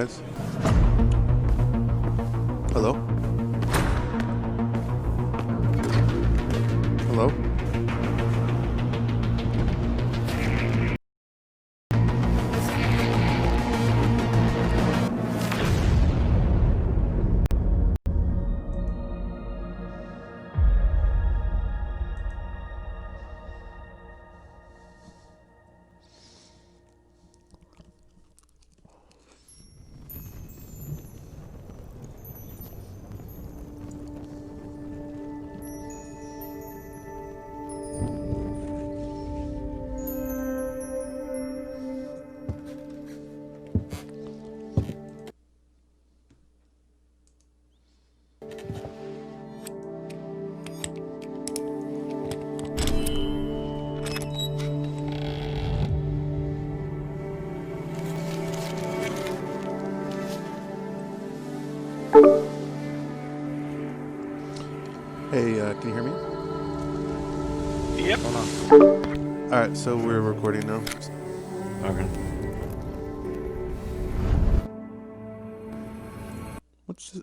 Guys. Hello? Hello? Hey, can you hear me? Yep. Hold on. Alright, so we're recording now. Okay.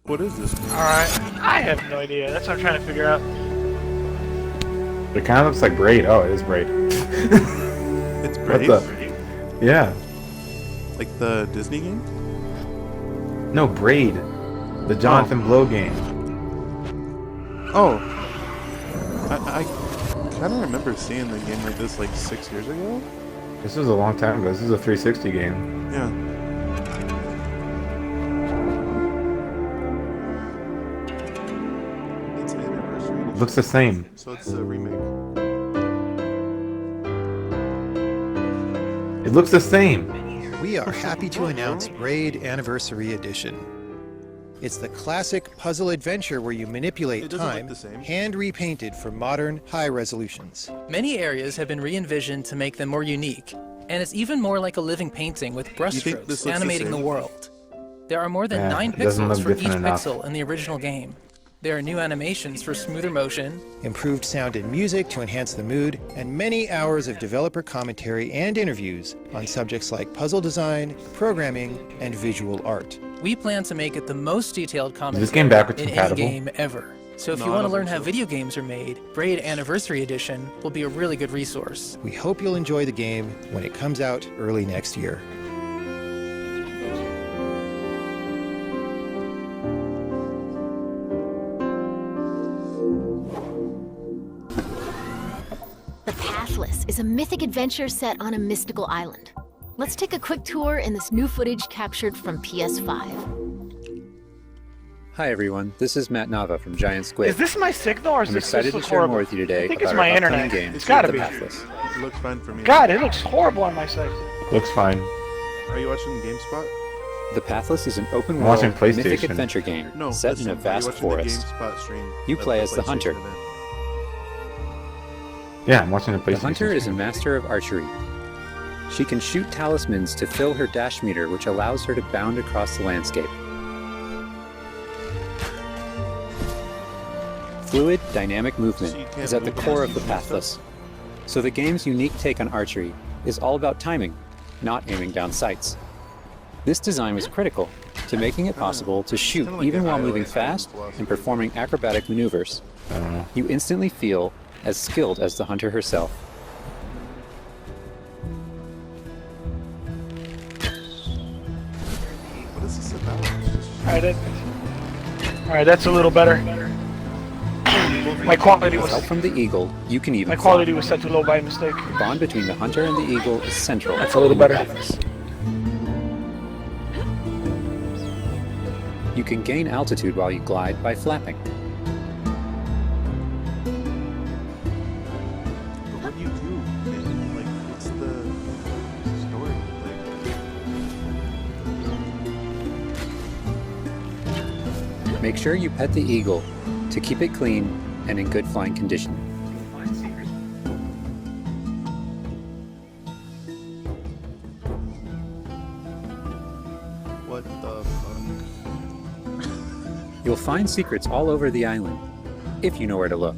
What is this? Alright. I have no idea. That's what I'm trying to figure out. It kind of looks like Braid. Oh, it is Braid. It's Braid? Yeah. Like the Disney game? No, Braid. The Jonathan Blow game. Oh. I kind of remember seeing the game like this like 6 years ago. This was a long time ago. This is a 360 game. Yeah. It's an anniversary. It looks the same. So it's a remake. It looks the same. We are happy to announce Braid Anniversary Edition. It's the classic puzzle adventure where you manipulate It doesn't look time, the same. hand repainted for modern high resolutions. Many areas have been re-envisioned to make them more unique, and it's even more like a living painting with think this brushstrokes looks the animating the same? world. There are more than Yeah, 9 it doesn't pixels look for each different enough. pixel in the original game. There are new animations for smoother motion, Improved sound and music to enhance the mood, and many hours of developer commentary and interviews on subjects like puzzle design, programming, and visual art. we plan to make it the most detailed commentary this game backwards in any compatible? game ever. So if No, you I want to don't learn think how so. video games are made, Braid Anniversary Edition will be a really good resource. We hope you'll enjoy the game when it comes out early next year. The Pathless is a mythic adventure set on a mystical island. Let's take a quick tour in this new footage captured from PS5. Hi everyone, this is Matt Nava from Giant Squid. Is this my signal or is I'm this excited to look share horrible? more with you today I think about it's my our upcoming internet. game, It's gotta The be. Pathless. It looks fine for me. God, it looks horrible on my site. Looks fine. Are you watching GameSpot? The Pathless is an open I'm world watching PlayStation. mythic adventure game No. set listen, in a vast are you forest. watching the GameSpot stream? You of play as the PlayStation hunter. event? Yeah, I'm watching the PlayStation. The hunter is a stream. master of archery. She can shoot talismans to fill her dash meter, which allows her to bound across the landscape. Fluid, dynamic movement So you can't is at the move core as of the you shoot stuff? Pathless. So the game's unique take on archery is all about timing, not aiming down sights. This design was critical to making it possible to shoot kinda like even an while moving iOS fast philosophy. and performing acrobatic maneuvers. I don't know. You instantly feel as skilled as the hunter herself. What is this about? Alright, that's a little better. My quality With help was from the eagle, you can even my fly. quality was set too low by mistake. The bond between the hunter and the eagle is central. That's a little in the better. Pathless. You can gain altitude while you glide by flapping. But what do you do? And, like, what's the story? Like, Make sure you pet the eagle to keep it clean and in good flying condition. what the fuck? You'll find secrets all over the island, if you know where to look.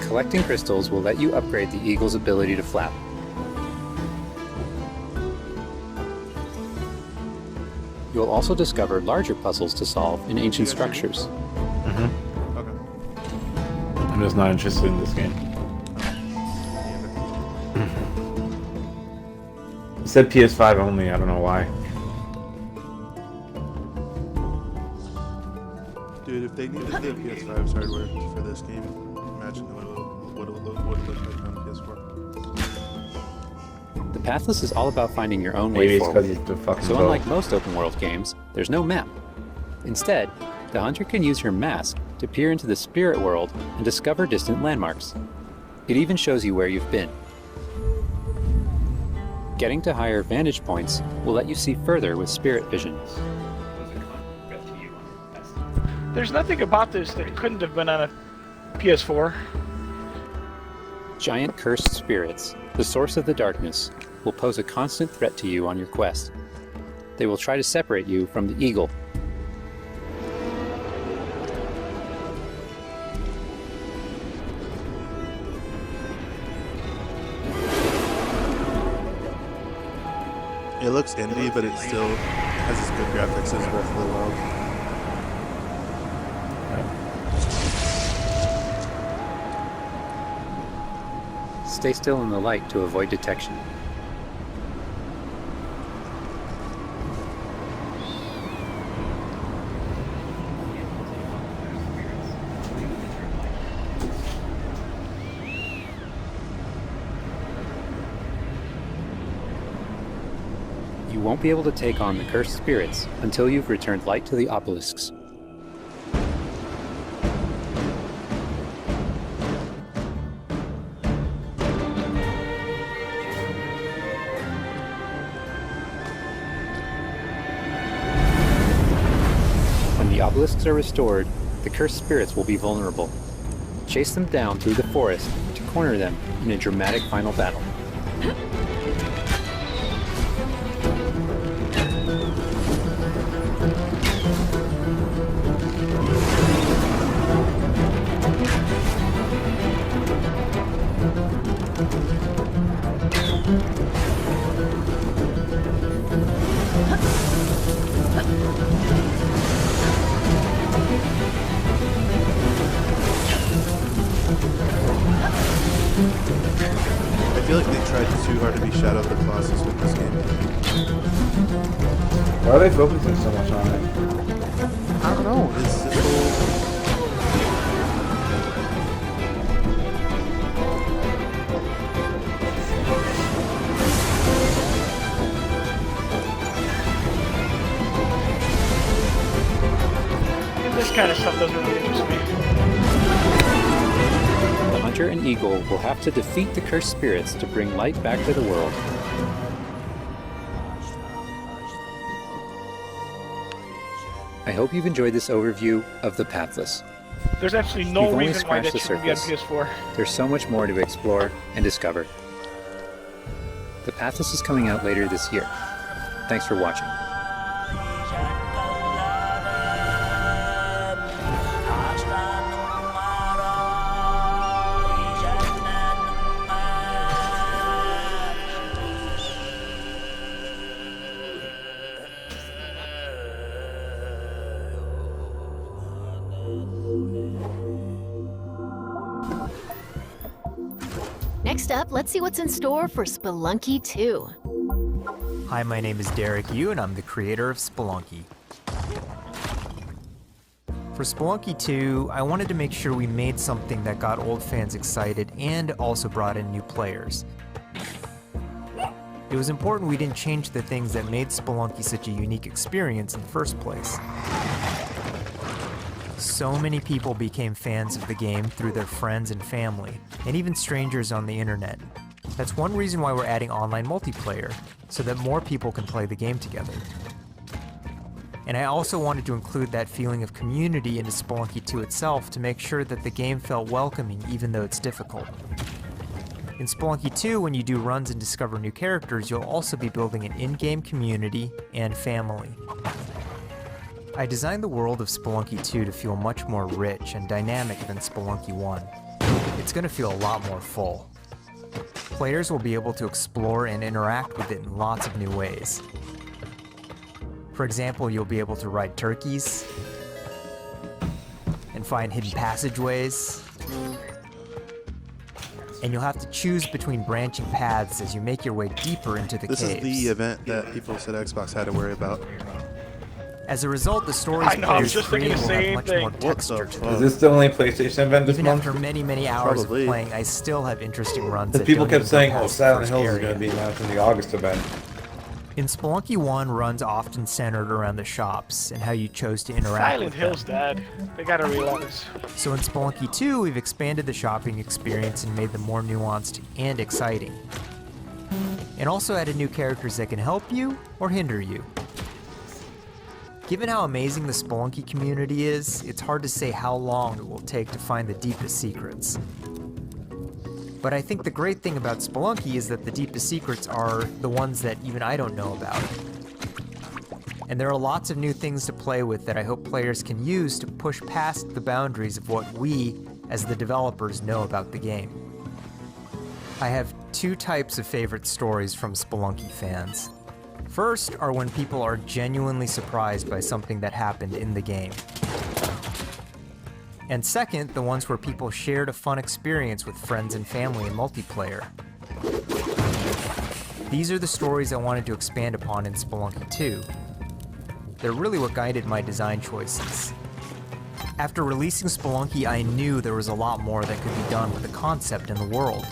Collecting crystals will let you upgrade the eagle's ability to flap. You'll also discover larger puzzles to solve in ancient structures. Okay. I'm just not interested in this game. It said PS5 only, I don't know why. Dude, if they needed the PS5's hardware for this game, imagine what it would look like on PS4. The Pathless is all about finding your own Maybe way it's forward. because it's the fucking So boat. unlike most open world games, there's no map. Instead, the hunter can use her mask to peer into the spirit world and discover distant landmarks. It even shows you where you've been. Getting to higher vantage points will let you see further with spirit vision. There's nothing about this that couldn't have been on a PS4. Giant cursed spirits, the source of the darkness, will pose a constant threat to you on your quest. They will try to separate you from the eagle. It looks indie, but it still has its good graphics as Breath of the Wild. Stay still in the light to avoid detection. You won't be able to take on the cursed spirits until you've returned light to the obelisks. When the obelisks are restored, the cursed spirits will be vulnerable. Chase them down through the forest to corner them in a dramatic final battle. I feel like they tried too hard to be Shadow of the Colossus with this game. Why are they focusing so much on it? I don't know. It's this whole... This kind of stuff doesn't really interest me. The hunter and eagle will have to defeat the cursed spirits to bring light back to the world. I hope you've enjoyed this overview of The Pathless. There's absolutely You've no only reason why scratched that the shouldn't be on surface. PS4. There's so much more to explore and discover. The Pathless is coming out later this year. Thanks for watching. Next up, let's see what's in store for Spelunky 2. Hi, my name is Derek Yu, and I'm the creator of Spelunky. For Spelunky 2, I wanted to make sure we made something that got old fans excited and also brought in new players. It was important we didn't change the things that made Spelunky such a unique experience in the first place. So many people became fans of the game through their friends and family, and even strangers on the internet. That's one reason why we're adding online multiplayer, so that more people can play the game together. And I also wanted to include that feeling of community into Spelunky 2 itself to make sure that the game felt welcoming even though it's difficult. In Spelunky 2, when you do runs and discover new characters, you'll also be building an in-game community and family. I designed the world of Spelunky 2 to feel much more rich and dynamic than Spelunky 1. It it's going to feel a lot more full. Players will be able to explore and interact with it in lots of new ways. For example, you'll be able to ride turkeys and find hidden passageways. And you'll have to choose between branching paths as you make your way deeper into the This caves. is the event that people said Xbox had to worry about. As a result, the stories I know, I was players just thinking create the will have same much thing. more What texture the to fuck? them. Is this the only PlayStation event this Even month? after many hours Probably. of playing, I still have interesting runs. Because that people don't kept even go saying, oh, past the Silent first Hills is area. going to be announced in the August event. In Spelunky 1, runs often centered around the shops and how you chose to interact Silent with Hill's them. dead. They gotta realize. So in Spelunky 2, we've expanded the shopping experience and made them more nuanced and exciting. And also added new characters that can help you or hinder you. Given how amazing the Spelunky community is, it's hard to say how long it will take to find the deepest secrets. But I think the great thing about Spelunky is that the deepest secrets are the ones that even I don't know about. And there are lots of new things to play with that I hope players can use to push past the boundaries of what we, as the developers, know about the game. I have two types of favorite stories from Spelunky fans. First are when people are genuinely surprised by something that happened in the game. And second, the ones where people shared a fun experience with friends and family in multiplayer. These are the stories I wanted to expand upon in Spelunky 2. They're really what guided my design choices. After releasing Spelunky, I knew there was a lot more that could be done with the concept and the world.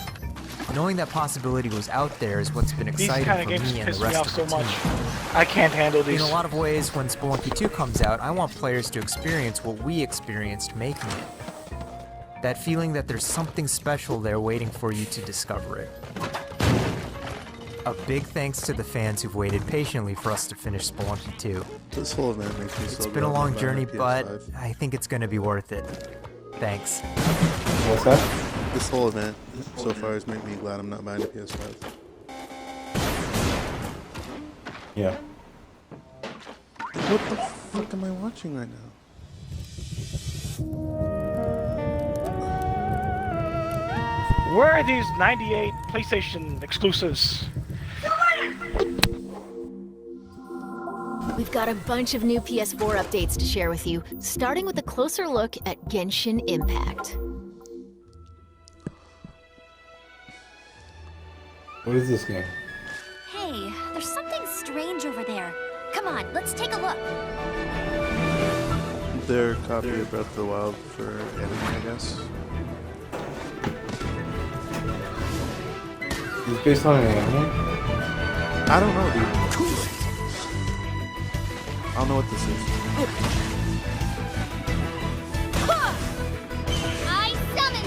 Knowing that possibility was out there is what's been These exciting kind of for games me and piss the me rest off of so the much. team. I can't handle these. In a lot of ways, when Spelunky 2 comes out, I want players to experience what we experienced making it. That feeling that there's something special there waiting for you to discover it. A big thanks to the fans who've waited patiently for us to finish Spelunky 2. This whole event makes me so It's been a glad long I'm journey, buying a but PS5. I think it's gonna be worth it. Thanks. What's that? This whole event so far has made me glad I'm not buying a PS5. Yeah. What the fuck am I watching right now? Where are these 98 PlayStation exclusives? We've got a bunch of new PS4 updates to share with you, starting with a closer look at Genshin Impact. What is this game? Hey, there's something strange over there. Come on, let's take a look. Their copy of Breath of the Wild for anime, I guess. Is it based on an anime? I don't know, dude. I don't know what this is. I summon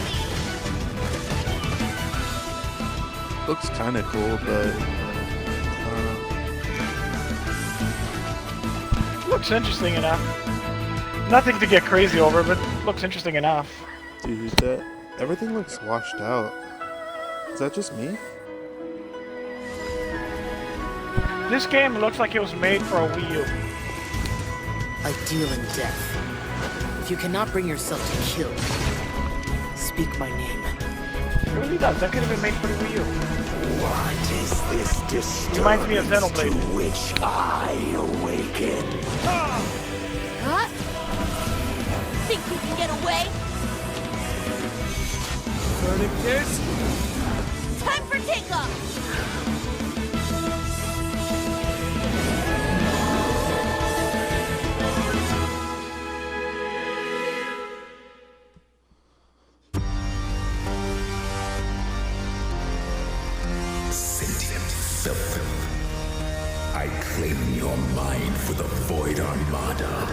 thee! Looks kind of cool, but I Looks interesting enough. Nothing to get crazy over, but looks interesting enough. don't know. Dude, that everything looks washed out. Is that just me? This game looks like it was made for a Wii U. I deal in death. If you cannot bring yourself to kill, speak my name. It really does. That could have been made for the Wii U. What is this disturbance Reminds me of Xenoblade. to which I awaken? Huh? Think you can get away? Time for takeoff! Sentient serpent. I claim your mind for the Void Armada.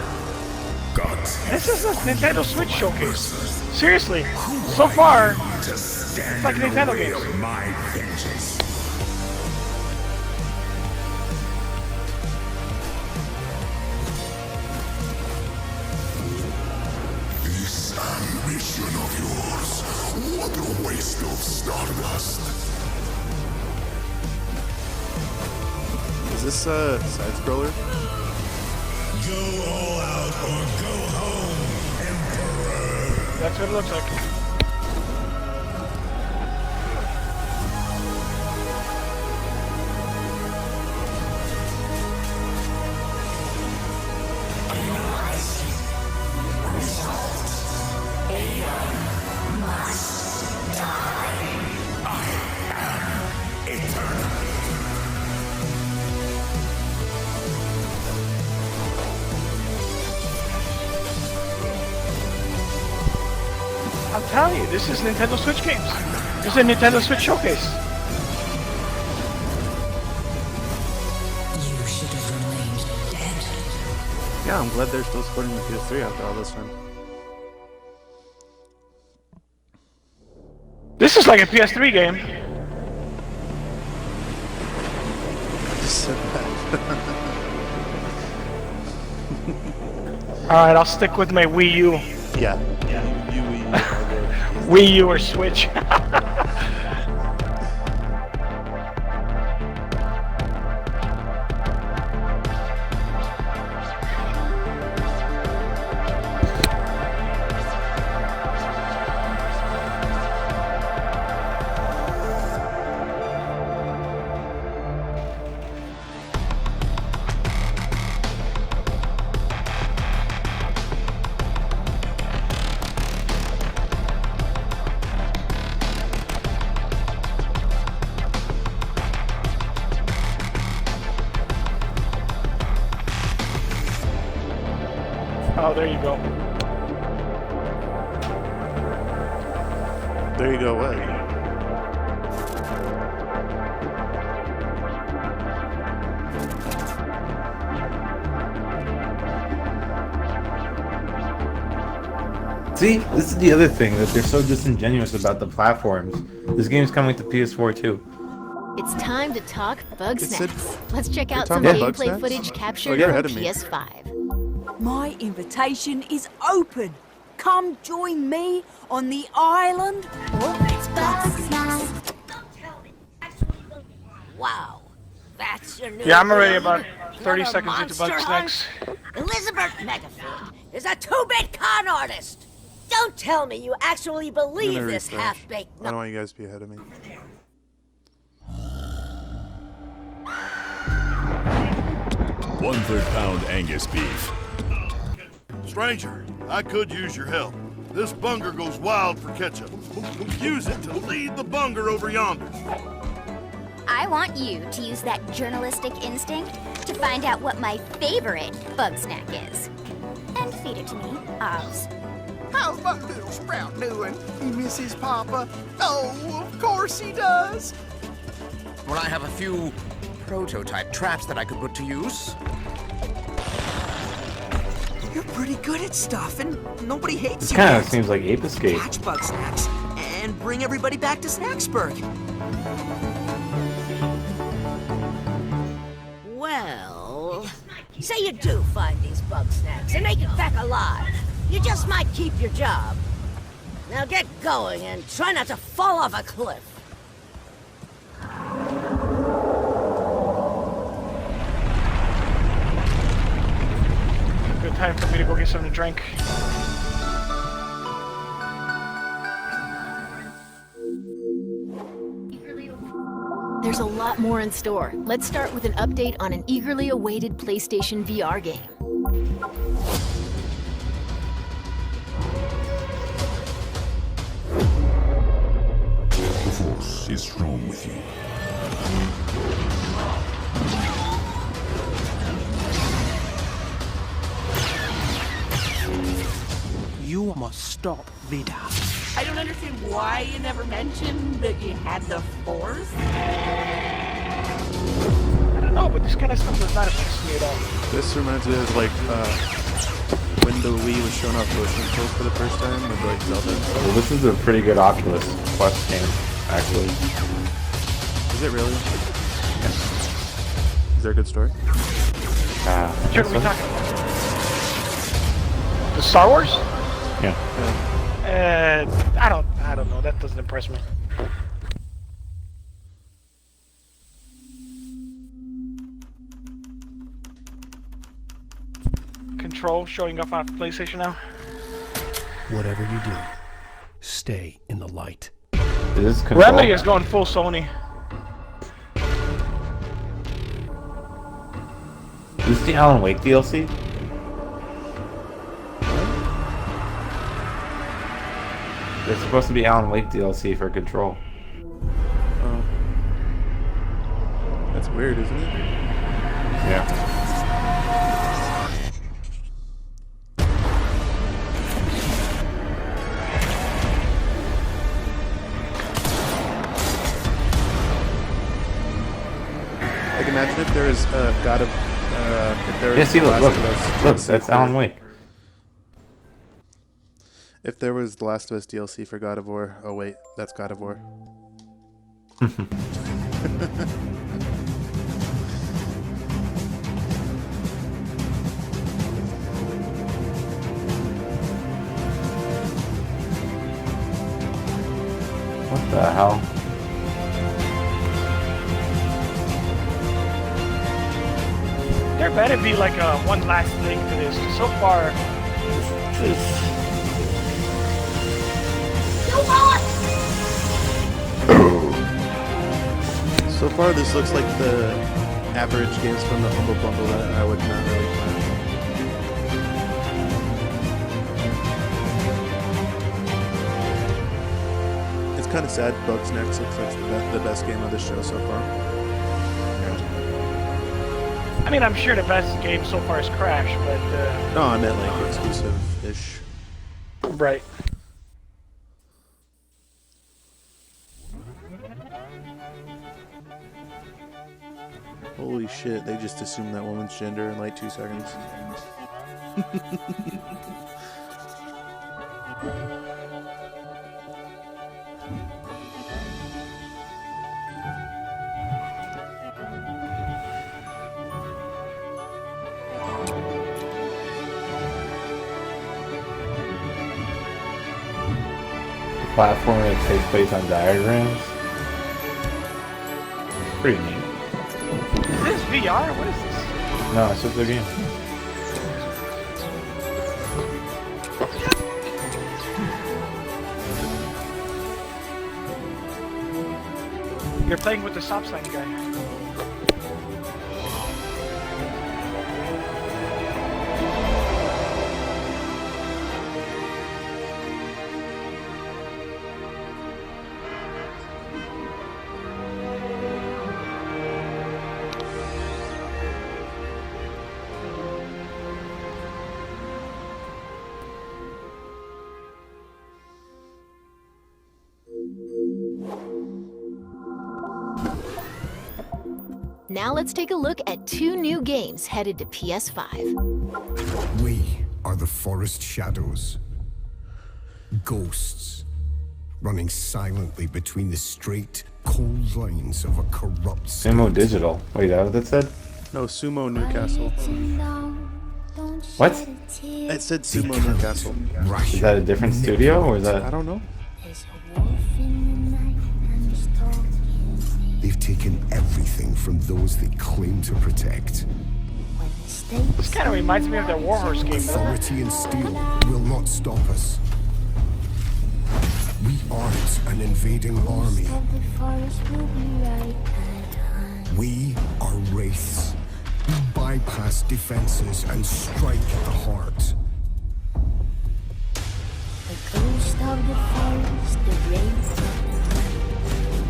Gods. This is a Nintendo Switch showcase. Seriously, so far, To stand it's like in the Nintendo way games. of my vengeance. This ambition of yours, what a waste of stardust. Is this a side scroller? Go all out or go home, Emperor. That's what it looks like. must die. I am eternal. I'm telling you, this is Nintendo Switch games. This is a Nintendo Switch showcase. You should have remained dead. Yeah, I'm glad they're still supporting the PS3 after all this time. This is like a PS3 game. Just said that. Alright, I'll stick with my Wii U. Yeah. Wii U or Switch. Oh, there you go. There you go, what? See, this is the other thing, that they're so disingenuous about the platforms. This game's coming to PS4 too. It's time to talk Bugsnax. Let's check out You're some talking gameplay Bugsnax? footage Oh, captured you're from ahead of me. PS5. My invitation is open. Come join me on the island. Wow. That's your new Yeah, I'm already villain? about 30 You're a seconds into monster Bugsnax. hunt? Elizabeth Megafood is a two-bit con artist. Don't tell me you actually I'm believe gonna this refresh. half-baked I don't want you guys to be ahead of me. One-third pound Angus beef. Stranger, I could use your help. This bunger goes wild for ketchup. Use it to lead the bunger over yonder. I want you to use that journalistic instinct to find out what my favorite bug snack is. And feed it to me, Oz. How's my little sprout doing? He misses Papa? Oh, of course he does. Well, I have a few prototype traps that I could put to use. You're pretty good at stuff, and nobody hates This you kind of yet. seems like Ape Escape. Catch bug snacks and bring everybody back to Snacksburg. Well, say you do find these bug snacks and make it back alive. You just might keep your job. Now get going and try not to fall off a cliff. Good time for me to go get something to drink. There's a lot more in store. Let's start with an update on an eagerly awaited PlayStation VR game. The Force is strong with you. You must stop Vida. I don't understand why you never mentioned that you had the Force. I don't know, but this kind of stuff does not interest me at all. This reminds me of like when the Wii was showing off motion controls for the first time with like Zelda and stuff. Well, this is a pretty good Oculus Quest game, actually. Is it really? Is there a good story? What are we talking about? The Star Wars? Yeah. I don't know. That doesn't impress me. Control showing off on PlayStation now. Whatever you do, stay in the light. Is this Control? Remedy is going full Sony. Is this the Alan Wake DLC? There's supposed to be Alan Wake DLC for Control. Oh. That's weird, isn't it? Yeah. Like, imagine if there is God of... if there Yeah, is see, The look, Last of Us look, DLC that's for- Alan Wake. If there was The Last of Us DLC for God of War... Oh, wait, that's God of War. What the hell? There better be like one last thing to this. 'Cause so far, So far, this looks like the average games from the Humble Bundle that I would not really plan. It's kind of sad. Bugsnax looks like the best game of the show so far. I mean, I'm sure the best game so far is Crash, but No, I meant like exclusive-ish. right. Holy shit, they just assumed that woman's gender in like 2 seconds. Platform that takes place on diagrams. Pretty neat. Is this VR? What is this? No, it's just a game. You're playing with the stop sign guy. Now let's take a look at 2 new games headed to PS5. We are the forest shadows. Ghosts, running silently between the straight, cold lines of a corrupt Sumo Digital. Wait, is that what that said? No, Sumo Newcastle. What? It said Sumo Newcastle. Is that a different studio or is that? I don't know. They've taken everything from those they claim to protect. This kind of reminds me of that Warhorse game, doesn't it? Authority and steel will not stop us. We aren't an invading army. We are wraiths. We bypass defenses and strike at the heart. The ghost of the forest, the wraith of the night.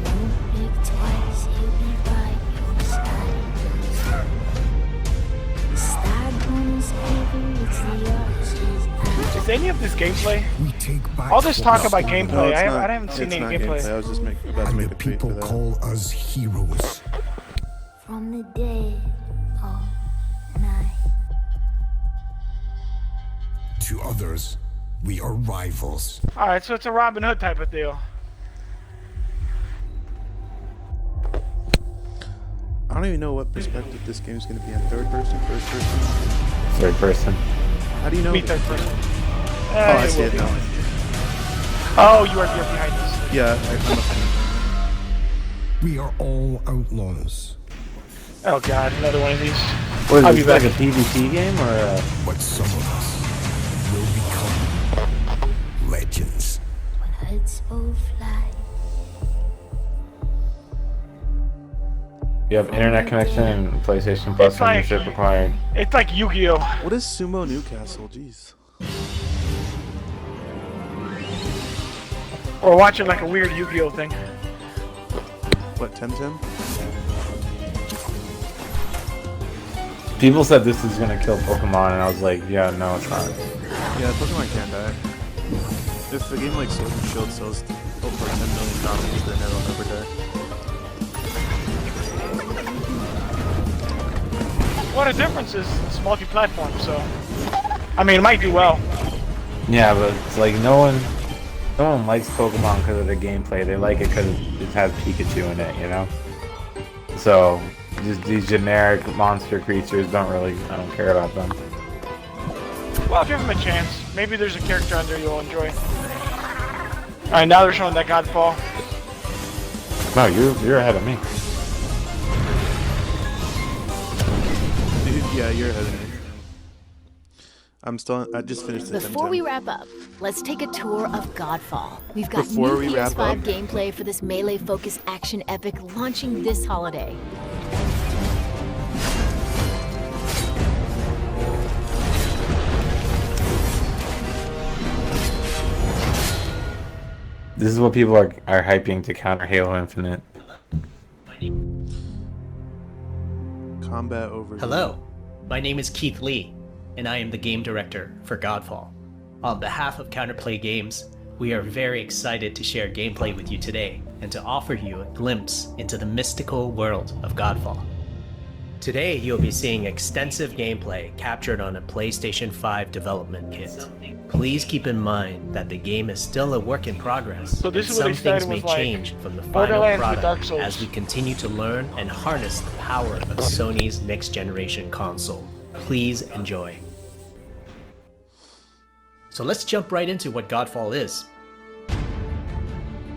Don't blink twice, he'll be by your side. The stag is heavy, it's the archer's eye. Is any of this gameplay? We take back All this talk about No, gameplay, it's not. I haven't seen It's any not gameplay. I was just about to And make the a tweet for people that. call us heroes. From the dead all night. To others, we are rivals. Alright, so it's a Robin Hood type of deal. I don't even know what perspective this game is going to be in. Third person, first person? Third person. How do you know? Me third person. Oh, I It see will it be. now. Oh, you're behind us. Yeah, We are all outlaws. Oh god, another one of these. What I'll is be this, like back. a PvP game or a... But some of us will become legends. Hoods both fly. You have internet connection and PlayStation Plus It's like- membership required. It's like Yu-Gi-Oh! What is Sumo Newcastle? Jeez. Or watching like a weird Yu-Gi-Oh thing. What, Temtem? People said this is gonna kill Pokemon, and I was like, yeah, no, it's not. Yeah, Pokemon can't die. If a game like Sword and Shield sells over 10 million copies, then it'll never die. What the difference is it's multi-platform, so I mean it might do well. Yeah, but it's like no one likes Pokemon because of the gameplay. They like it because it has Pikachu in it, you know. So just these generic monster creatures I don't care about them. Well, give them a chance. Maybe there's a character on there you'll enjoy. Alright, now they're showing that Godfall. No, you're ahead of me. Dude, yeah, you're ahead of me. I just finished the Before we wrap up, let's take a tour of Godfall. We've got Before new we wrap PS5 up? gameplay for this melee-focused action epic launching this holiday. This is what people are hyping to counter Halo Infinite. Combat overview. Hello, my name is Keith Lee, and I am the game director for Godfall. On behalf of Counterplay Games, we are very excited to share gameplay with you today and to offer you a glimpse into the mystical world of Godfall. Today, you'll be seeing extensive gameplay captured on a PlayStation 5 development kit. Please keep in mind that the game is still a work in progress, So this and is what some they started things may with, like, change from the final Borderlands with Dark product Souls. as we continue to learn and harness the power of Sony's next-generation console. Please enjoy. So let's jump right into what Godfall is.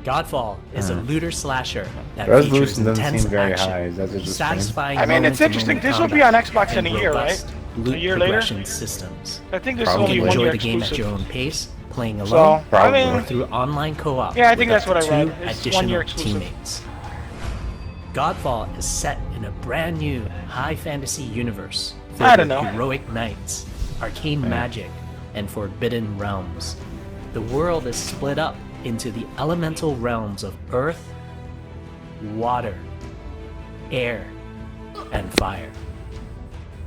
Godfall is a looter slasher that The features resolution doesn't intense seem very action, high. Is that just a stream? satisfying I mean, it's moment-to-moment interesting. This will be on combat, Xbox in and a year, right? robust loot A year later? progression systems. I think this is You only can 1 enjoy year the game at exclusive. your own pace, playing So, alone, I mean, or through online co-op. yeah, I think with that's up what to I read. 2 It's 1 additional year exclusive. teammates. Godfall is set in a brand new high fantasy universe I filled don't with know. heroic knights, arcane magic, and forbidden realms. The world is split up into the elemental realms of earth, water, air, and fire.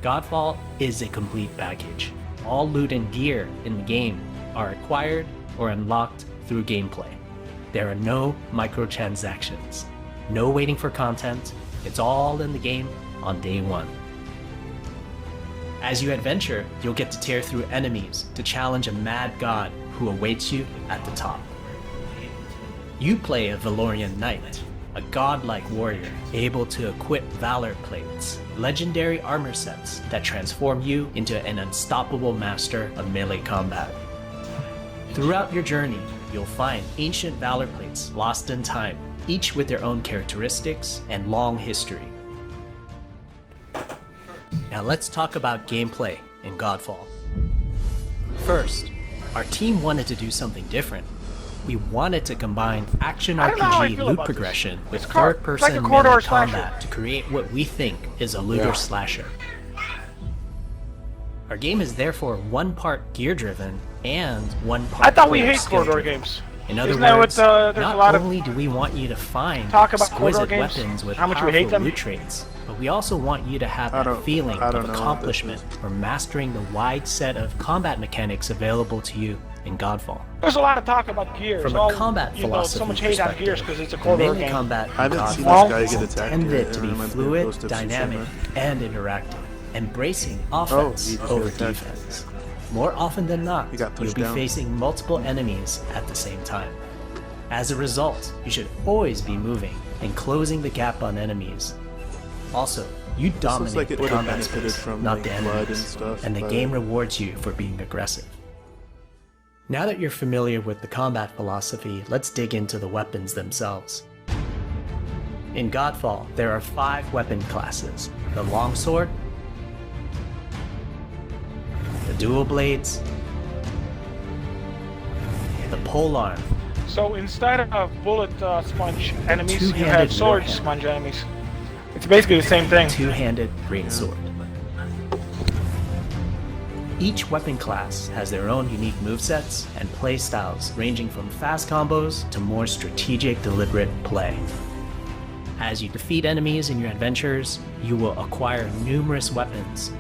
Godfall is a complete package. All loot and gear in the game are acquired or unlocked through gameplay. There are no microtransactions, no waiting for content. It's all in the game on day one. As you adventure, you'll get to tear through enemies to challenge a mad god who awaits you at the top. You play a Valorian Knight, a godlike warrior able to equip Valor Plates, legendary armor sets that transform you into an unstoppable master of melee combat. Throughout your journey, you'll find ancient Valor Plates lost in time, each with their own characteristics and long history. Now let's talk about gameplay in Godfall. First, our team wanted to do something different. We wanted to combine action I don't know how I RPG feel loot about this. progression with It's like third-person a melee corridor slasher. combat to create what we think is a looter Yeah. slasher. Our game is therefore one part gear-driven and one part I thought we player hate corridor skill-driven. games. In other Isn't that words, what, there's not a lot of only do we want you to find talk about corridor exquisite games, weapons with how much we powerful hate them? loot traits, but we also want you to have I that don't- feeling I of don't know what this accomplishment for mastering the wide set of combat mechanics available to you in Godfall. There's a lot of talk about gears. From all, a combat you know, philosophy so much hate on perspective, gears because it's a the corridor melee game. combat I in haven't seen Godfall this guy is get attacked yet. intended It to be reminds me of fluid, Ghost of Tsushima. dynamic, and interactive, embracing offense he just over got attacked. defense. More often than not, He got you'll pushed be down. facing multiple enemies at the same time. As a result, you should always be moving and closing the gap on enemies. Also, you looks dominate like it the would've combat benefited space, from, not like, the blood enemies, and stuff, and the but- game rewards you for being aggressive. Now that you're familiar with the combat philosophy, let's dig into the weapons themselves. In Godfall, there are 5 weapon classes: the longsword, the dual blades, the polearm, So instead of bullet sponge enemies, you two-handed have sword warhammer. sponge enemies. It's basically the same thing. two-handed greatsword. Each weapon class has their own unique movesets and play styles, ranging from fast combos to more strategic, deliberate play. As you defeat enemies in your adventures, you will acquire numerous weapons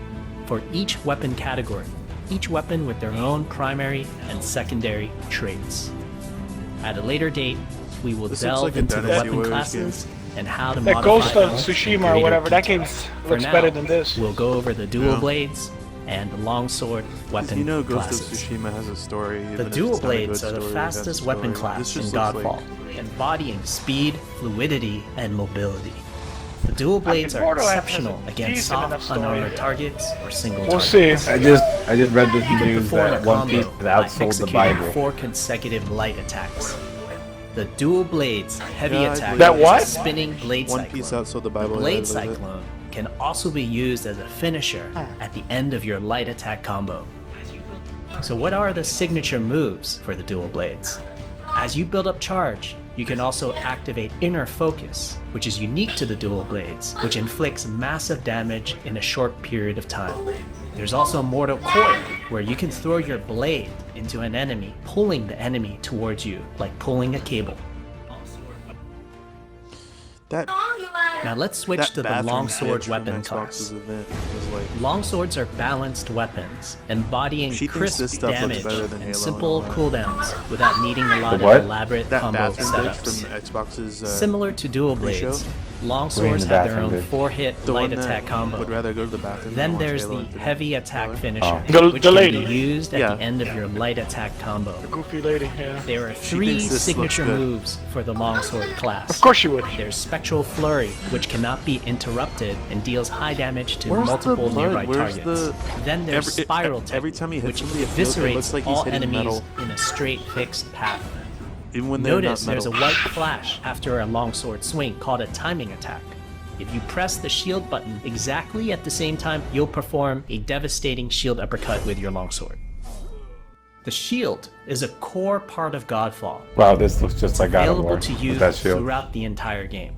for each weapon category, each weapon with their own primary and secondary traits. At a later date, we will This looks delve like a into the Dynasty weapon Warriors classes and how to That modify Ghost of them Tsushima in or greater whatever, that detail. game For looks now, better than this. We'll go over the dual Yeah. blades and the longsword weapon You know, Ghost classes. of Tsushima has a story. even The if dual it's not a blades good are the story, it has a fastest weapon story. class This in just looks Godfall, like- embodying speed, fluidity, and mobility. The dual blades are Borderlands has a exceptional against decent enough soft, story. unarmored targets or single We'll targets. see. I just read this You can news perform that a One combo Piece by has outsold the executing Bible. 4 consecutive light attacks. The dual blades heavy Yeah, I attack believe That is what? a spinning blade One cyclone. Piece outsold the The Bible. blade I believe it. cyclone can also be used as a finisher at the end of your light attack combo. So what are the signature moves for the dual blades? As you build up charge, you can also activate Inner Focus, which is unique to the dual blades, which inflicts massive damage in a short period of time. There's also Mortal Coil, where you can throw your blade into an enemy, pulling the enemy towards you, like pulling a cable. That Now let's switch that to the bathroom longsword pitch from weapon Xbox's class. event was like, Longswords are balanced weapons, embodying She thinks crisp this stuff looks damage better than and Halo simple and all that. cooldowns without needing a lot what? of elaborate that combo bathroom pitch setups. from Xbox's. Similar to dual pre-show? blades, What longswords do you mean have the their bathroom own bit? 4-hit The light one that attack combo. would rather go to the bathroom. Then than watch there's Halo the Infinite. heavy attack Really? finisher, The which can lady. be used at Yeah. the end of your light attack combo. Goofy lady, yeah. There are She 3 thinks this looks signature good. moves for the longsword class. Of course you would. There's Spectral Flurry, which cannot be interrupted and deals high damage to Where's the multiple blood? nearby Where's targets. the- Then there's Spiral Tech, every time he hits which somebody, it feels- it eviscerates looks like he's all hitting enemies metal. in a straight fixed path. Even when they're Notice not there's a metal. white flash after a longsword swing called a timing attack. If you press the shield button exactly at the same time, you'll perform a devastating shield uppercut with your longsword. The shield is a core part of Godfall. Wow, this looks just like God of Available War to with use that shield. throughout the entire game.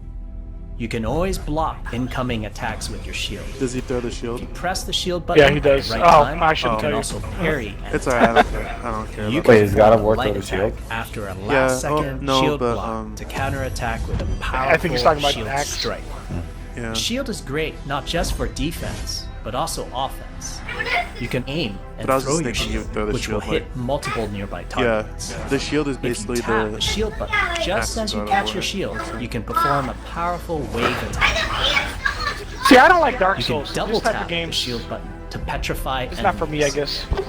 You can always block incoming attacks with your shield. Does he throw the shield? Press the shield button Yeah, he does. at the right Oh, time. I shouldn't You tell can you. also parry. an It's alright. I attack. don't care. I don't care. You about can Wait, is God of perform a War light throw the shield? attack after a Yeah, last-second no, shield but, block to counterattack with a powerful I think he's talking about shield axe. strike. Yeah. Shield is great not just for defense, but also offense. You can aim and But I was throw just your thinking you shield, throw the which will shield, hit like- multiple nearby Yeah, targets. the shield is If you basically tap the the shield button just axe as you God of catch War. your shield, you can perform a powerful wave attack. See, I don't like Dark You can Souls. double This type tap of the games, shield button to petrify it's not for me, I enemies. guess.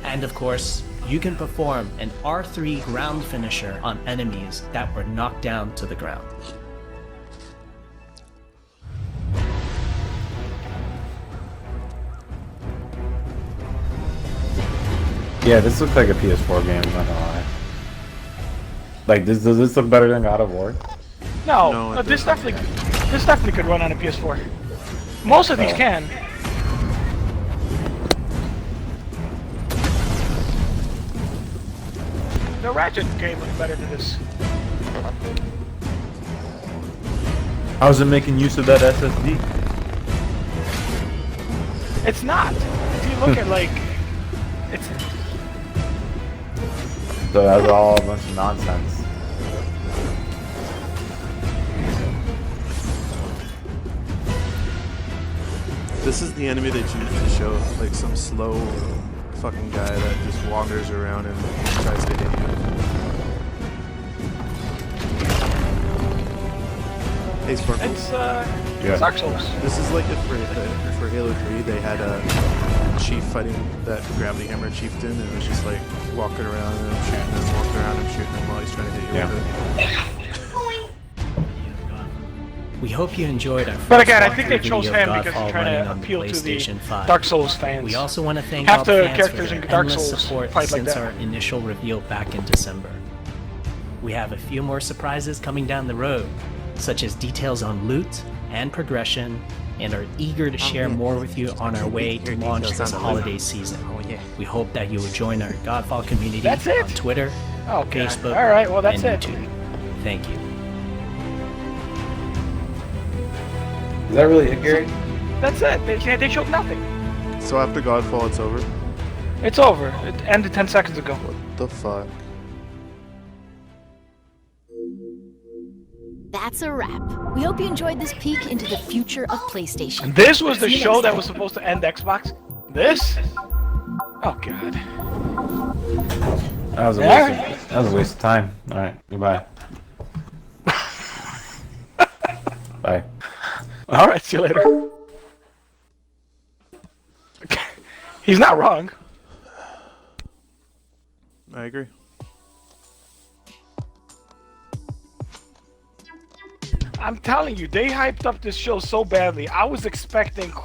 And of course, you can perform an R3 ground finisher on enemies that were knocked down to the ground. Yeah, this looks like a PS4 game, I'm not gonna lie. Like, does this look better than God of War? No, No, it this doesn't. definitely could run on a PS4. Most of these Oh. can. The Ratchet game looks better than this. How's it making use of that SSD? It's not. If you look at like, it's So that's all a bunch of nonsense. This is the enemy they choose to show, like some slow fucking guy that just wanders around and tries to hit you. Hey, Sparkles. it's Yeah. Dark Souls. This is like if for Halo 3 they had a chief fighting that gravity hammer chieftain and it was just like walking around and shooting him, walking around and shooting him while he's trying to hit you Yeah. with it. We hope you enjoyed our But again, I first think they walkthrough chose video of him because Godfall they're trying running to on the appeal to the PlayStation 5. Dark Souls fans. We also want to thank Half all the fans characters for in their Dark endless Souls support fight like since that. our initial reveal back in December. We have a few more surprises coming down the road, such as details on loot and progression, and are eager to share more with you on our way to launch this holiday season. We hope that you will join our Godfall community That's it? on Twitter, Okay. Facebook, All right. Well, that's and it. YouTube. Thank you. Is that really it, Gary? That's it. They showed nothing. So after Godfall, it's over? It's over. It ended 10 seconds ago. What the fuck? That's a wrap. We hope you enjoyed this peek into the future of PlayStation. This was the See you show next that time. was supposed to end Xbox? This? Oh god. That was a waste. That was a waste of time. All right, goodbye. Bye. All right, see you later. He's not wrong. I agree. I'm telling you, they hyped up this show so badly. I was expecting